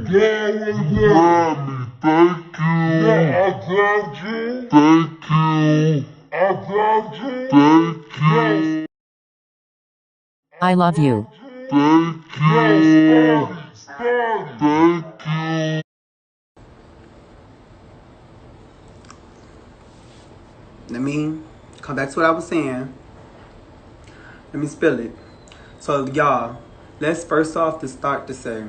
Mommy, thank you. Yeah, I got you. Thank you. I got you. Thank you. I love you. Thank you. Thank you. Let me come back to what I was saying. Let me spill it. So y'all, let's first off to start to say,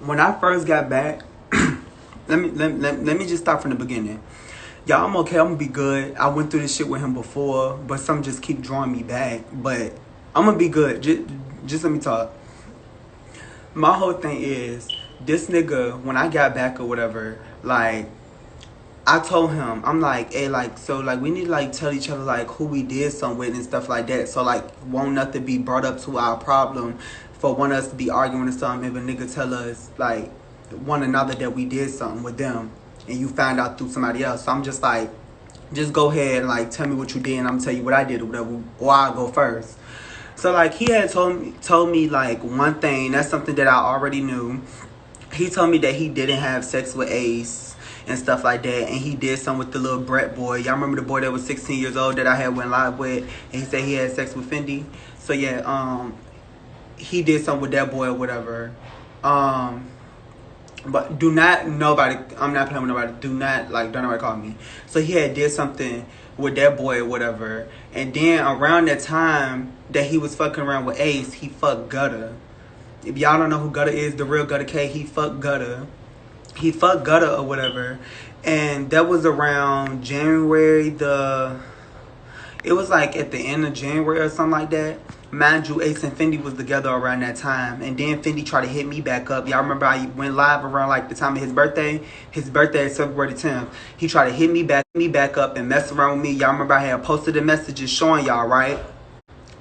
when I first got back, let me just start from the beginning. Y'all, I'm okay. I'm gonna be good. I went through this shit with him before, but some just keep drawing me back. But I'm gonna be good. Just let me talk. My whole thing is, this nigga, when I got back or whatever, like, I told him, I'm like, hey, like, so, like, we need to, like, tell each other, like, who we did something with and stuff like that. So, like, won't nothing be brought up to our problem for one of us to be arguing or something if a nigga tell us, like, one another that we did something with them and you found out through somebody else. So I'm just like, just go ahead and, like, tell me what you did and I'm gonna tell you what I did or whatever, or I'll go first. So, like, he had told me, like, one thing. That's something that I already knew. He told me that he didn't have sex with Ace and stuff like that, and he did something with the little Brett boy. Y'all remember the boy that was 16 years old that I had went live with, and he said he had sex with Fendi? So yeah, he did something with that boy or whatever. But do not, nobody, I'm not playing with nobody, do not, like, don't nobody call me. So he had did something with that boy or whatever, and then around that time that he was fucking around with Ace, he fucked Gutter. If y'all don't know who Gutter is, the real Gutter K, he fucked Gutter. He fucked Gutter or whatever. And that was around January it was like at the end of January or something like that. Mind you, Ace and Fendi was together around that time. And then Fendi tried to hit me back up. Y'all remember I went live around like the time of his birthday? His birthday is February 10th. He tried to hit me back up and mess around with me. Y'all remember I had posted the messages showing y'all, right?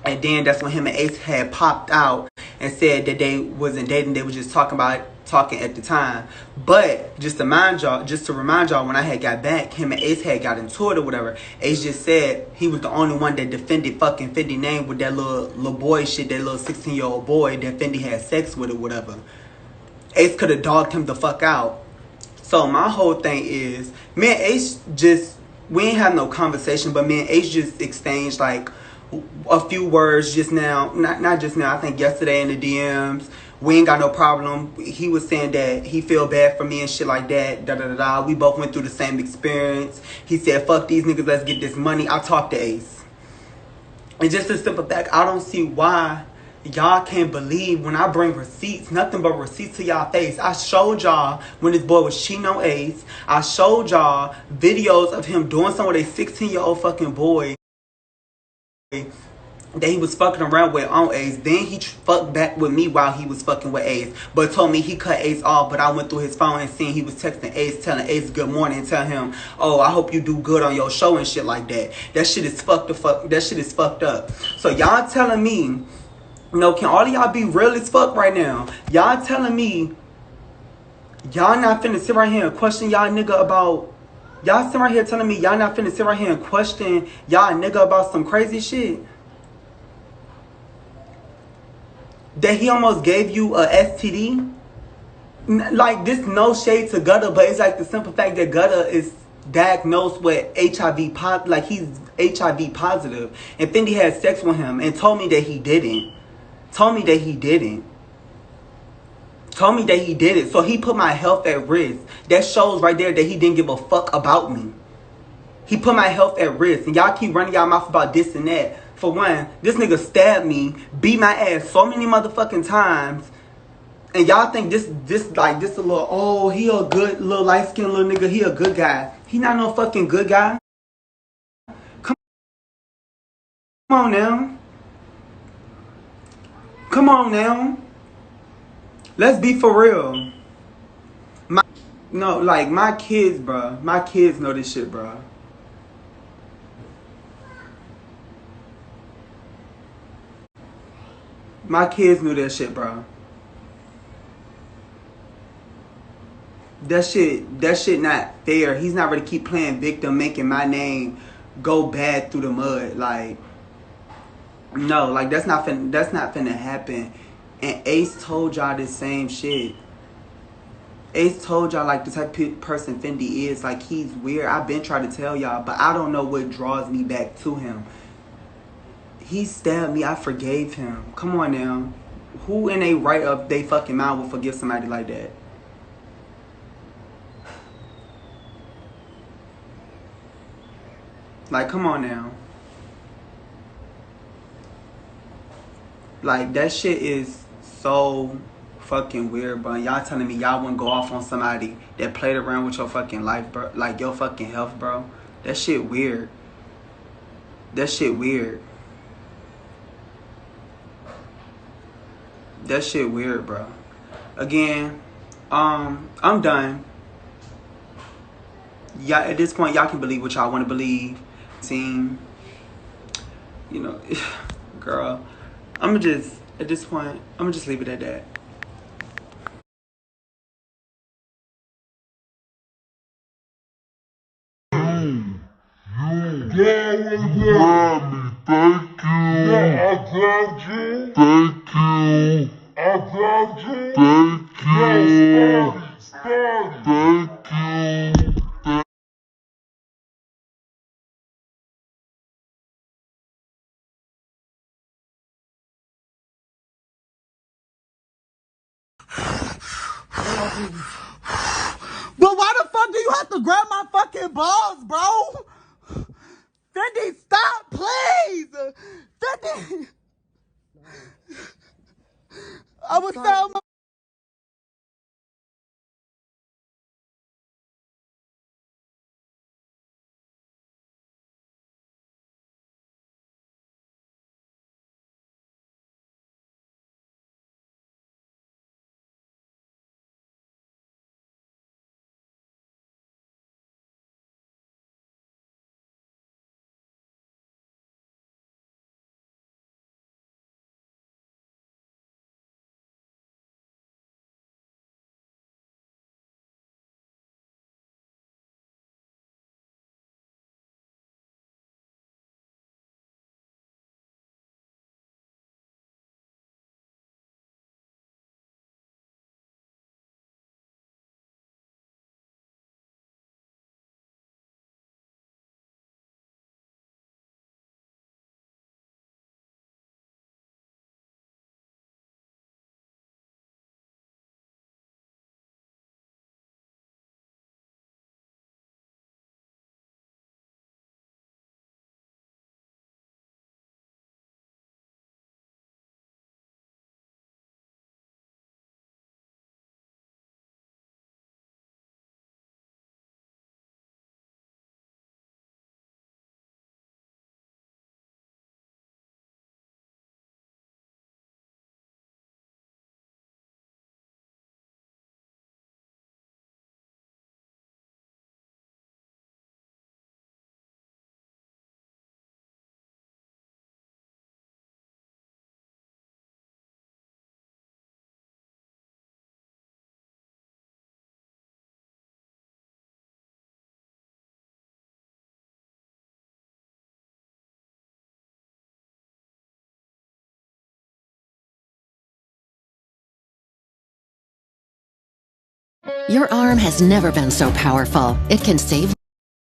And then that's when him and Ace had popped out and said that they wasn't dating. They were just talking at the time. But just to remind y'all, when I had got back, him and Ace had got into it or whatever. Ace just said he was the only one that defended fucking Fendi name with that little boy shit, that little 16-year-old boy that Fendi had sex with or whatever. Ace could have dogged him the fuck out. So my whole thing is, me and Ace we ain't have no conversation, but me and Ace just exchanged like a few words just now, not just now, I think yesterday in the DMs. We ain't got no problem. He was saying that he feel bad for me and shit like that, da-da-da-da. We both went through the same experience. He said, fuck these niggas, let's get this money. I talked to Ace. And just a simple fact, I don't see why y'all can't believe when I bring receipts, nothing but receipts to y'all face. I showed y'all when this boy was cheating on Ace. I showed y'all videos of him doing something with a 16-year-old fucking boy that he was fucking around with on Ace. Then he fucked back with me while he was fucking with Ace, but told me he cut Ace off. But I went through his phone and seen he was texting Ace, telling Ace good morning and tell him, oh, I hope you do good on your show and shit like that. That shit is fucked up. So y'all telling me, can all of y'all be real as fuck right now? Y'all telling me y'all not finna sit right here and question y'all nigga about, y'all sit right here telling me y'all not finna sit right here and question y'all nigga about some crazy shit? That he almost gave you a STD? Like, this no shade to Gutter, but it's like the simple fact that Gutter is diagnosed with HIV positive, like he's HIV positive. And Fendi had sex with him and told me that he didn't. Told me that he didn't. So he put my health at risk. That shows right there that he didn't give a fuck about me. He put my health at risk. And y'all keep running y'all mouth about this and that. For one, this nigga stabbed me, beat my ass so many motherfucking times. And y'all think this a little, oh, he a good little light-skinned little nigga. He a good guy. He not no fucking good guy. Come on now. Come on now. Let's be for real. My kids, bro. My kids know this shit, bro. My kids knew that shit, bro. That shit not fair. He's not ready to keep playing victim, making my name go bad through the mud. Like, no, like that's not finna happen. And Ace told y'all this same shit. Ace told y'all like the type of person Fendi is. Like, he's weird. I've been trying to tell y'all, but I don't know what draws me back to him. He stabbed me. I forgave him. Come on now. Who in a right of they fucking mind will forgive somebody like that? Like, come on now. Like, that shit is so fucking weird, bro. Y'all telling me y'all wouldn't go off on somebody that played around with your fucking life, bro? Like, your fucking health, bro? That shit weird. That shit weird. That shit weird, bro. Again, I'm done. Yeah, at this point, y'all can believe what y'all want to believe. Team, you know, girl, I'ma just, at this point, I'ma just leave it at that. Thank you. I got you. Thank you. I got you. Thank you. Thank you. But why the fuck do you have to grab my fucking balls, bro? Fendi, stop, please. Fendi. I was telling my Your arm has never been so powerful. It can save